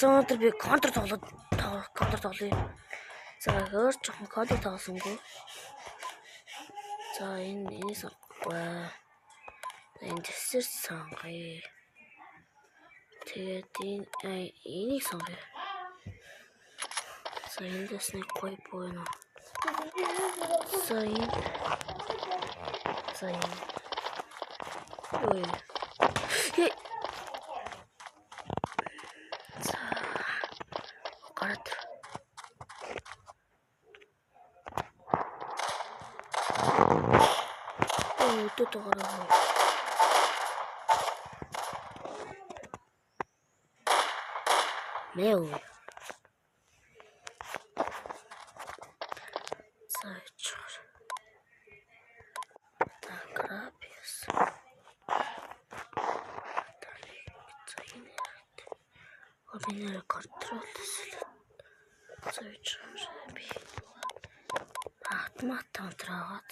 өнөөдөр би контр тоглоё. За өөр жоохон кодыг тоглосонгүй. За энэ сонгохгүй. Энэ дэсэр сонгоё. Тэгээд энийг сонгоё. За эндээс нэг гоё байна. За энэ. Ой. За гараад. Тут гараа. Meu. Зайчаар. Крапис. Обинер контрол хийлээ. Зайчаар би. Автомат контролд.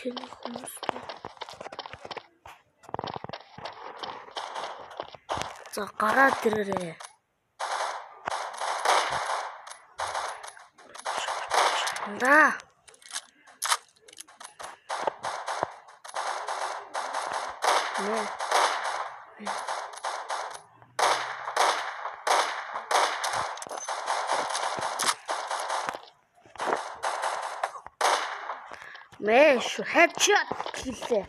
Тэний хүмүүс за гараад ирээрээ. Да. Мэш headshot хийлээ.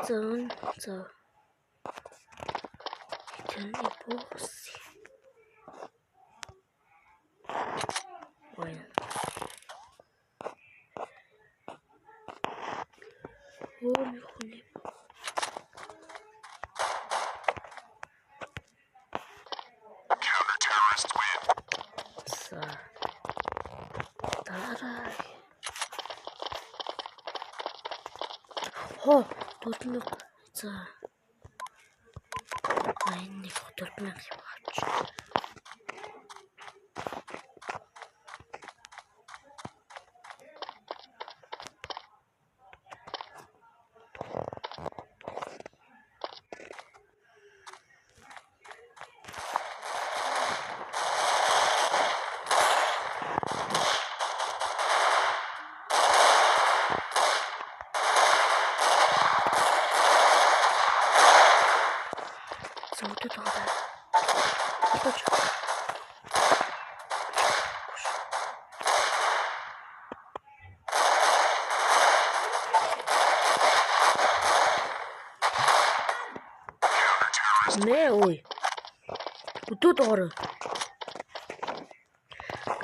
За. Тэний босс. Ой. Хули. Counter-terrorist win. За. Дараа. Тут нэг за. Энэ фотограф юм авч. Ой. Тут орё.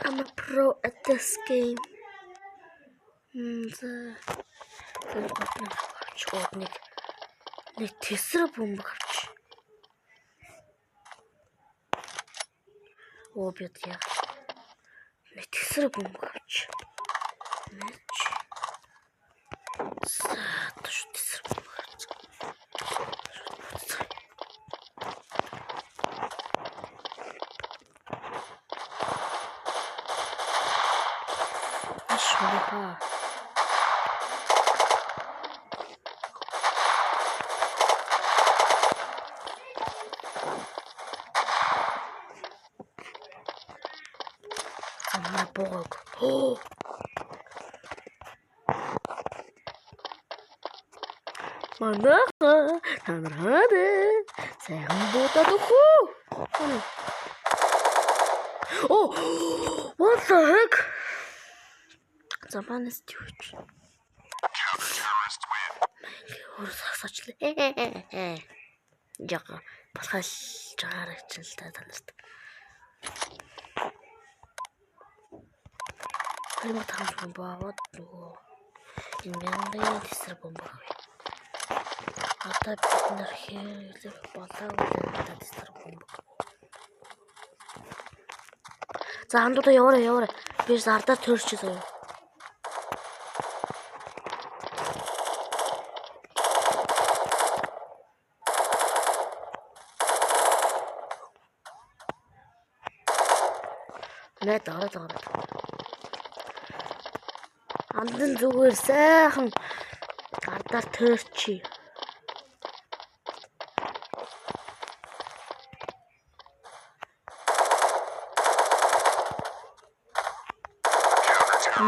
I'm a pro at this game. Нэг тэсрэ бомб авч. Бид яа. Нэг тэсрэ бомб авч. Бог. Манаха, танраад. Сайхан бодоод өгөө. What the heck? Заманаас төвч. Counter-terrorist win. Өөр сагсаачлаа. Яга басгаал жаарах чинь л та танарт. Хэмээн таамаг бомбаваад нөгөө энэ мянган тэсэр бомб авъя. Одоо бид нар хийх болоо тэсэр бомб. За хандуудаа яваарай. Би зардаар төрчихөө. Нэ дараа. Андан зүгээр сайхан ардаар төрчи.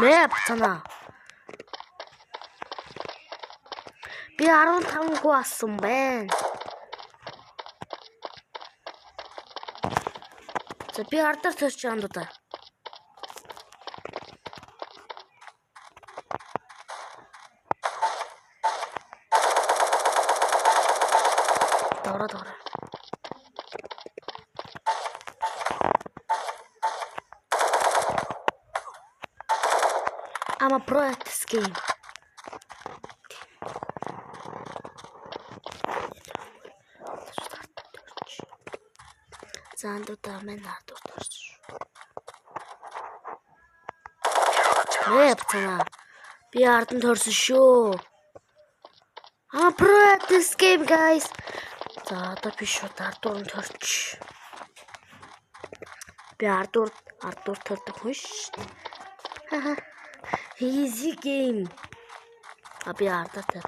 Мэ бацана. Би 15 гоо асан байна. За би ардаар төрч андуудаа. Дора. I'm a pro at this game. Зандуудаа мэн хатуурч. Бацана. Би ардан төрсөн шүү. I'm a pro at this game, guys. За одоо би шууд ардуур төрч. Би ардуур төрдөг хүн шүү. Easy game. Би ардаар төр.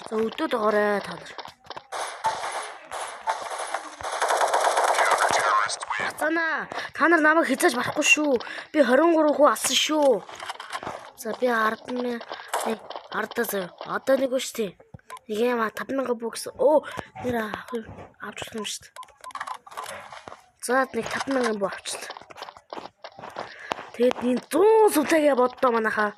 За өдөөд орой та нар. Бацана, та нар намайг хязгаарч барахгүй шүү. Би 23 хүү алсан шүү. За би ардаа зөө. Одоо нэг үстэй. Нэг юм 5000 бокс. Нэр авчихсан юм шүү дээ. За нэг 5000 боо авчихлаа. Тэгэд энэ 100 сүтэгээ боддоо манайхаа.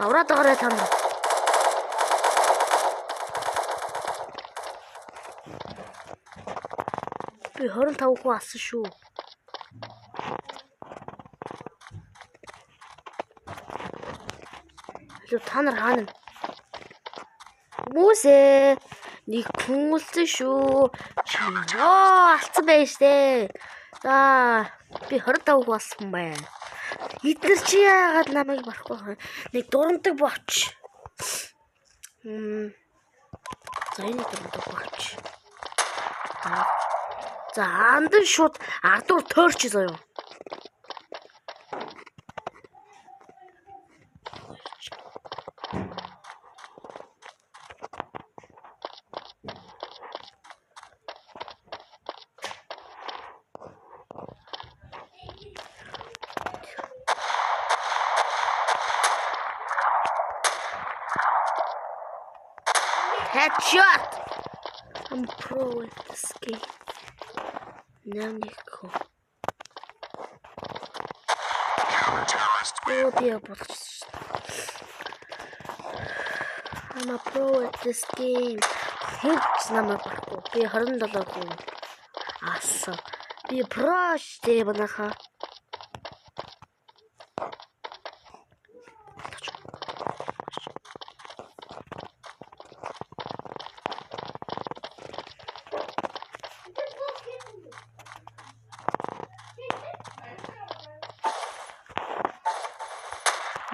Авраад байгаа та нар. Би 25 хүү алсан шүү. Та нар хаана? Хүмүүсээ нэг хүн үлдсэн шүү. Алцсан байж тээ. За би 25 хүү алсан байна. Эдгээр чи яагаад намайг барахгүй хаа? Нэг дурамдаг бооч. За энэ дурамдаг бооч. За андан шууд ардуур төрч заяа. Headshot! I'm pro at this game. Намнико. I'm a pro at this game. Хинч намайг барахгүй. Би 27 хүн асан. Би про штэ банаха.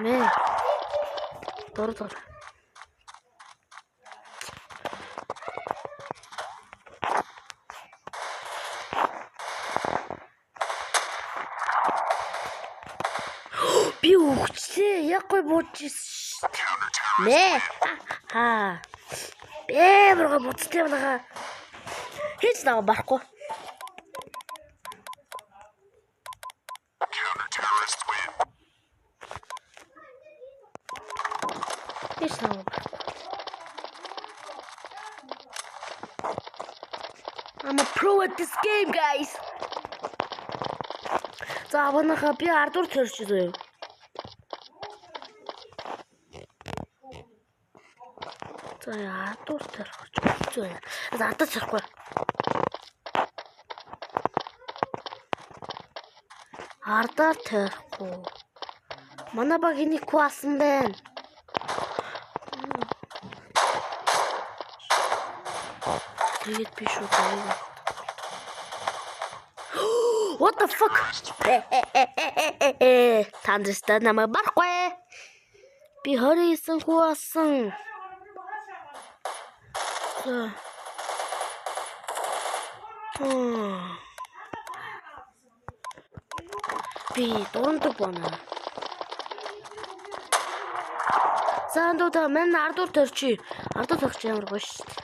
Мэ. Дор. Би үгчээ яг гой бууж мэ. Бэмрэг буцтай байгаа. Heç наваа барахгүй. I'm a pro at this game, guys. За аваанаха би ардуур төрч зөө. За ардуур төрч зөө. За ардуур төрхгүй. Ардуур төрхгүй. Манай баг энийг хуваасан байна. Тэгээд би шүү дээ. What the fuck? Тандрста намайг барахгүй. Би 29 хүү асан. Би дурандаг байна. Сандууда мен ардуур төрчи. Ардуур төрч ямар гоё шүү дээ.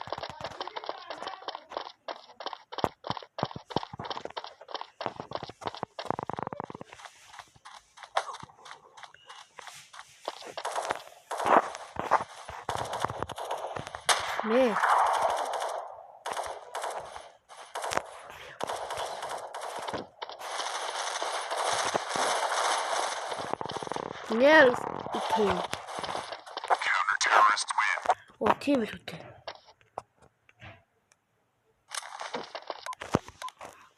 Мэ. Нэрс итэн. Оо тийм л үтэй.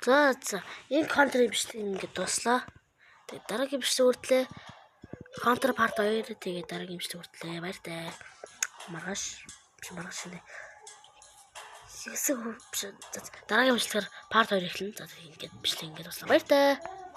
За энэ контрын бичлэг ингээд дуслаа. Тэгээд дараагийн бичлэг хүртлээ. Контр парт 2 тэгээд дараагийн бичлэг хүртлээ. Баяртай. Маргааш шинэ. Дараагийн бичлэгээр парт 2 эхэлнэ. За ингээд бичлэг ингээд дуслаа. Баяртай.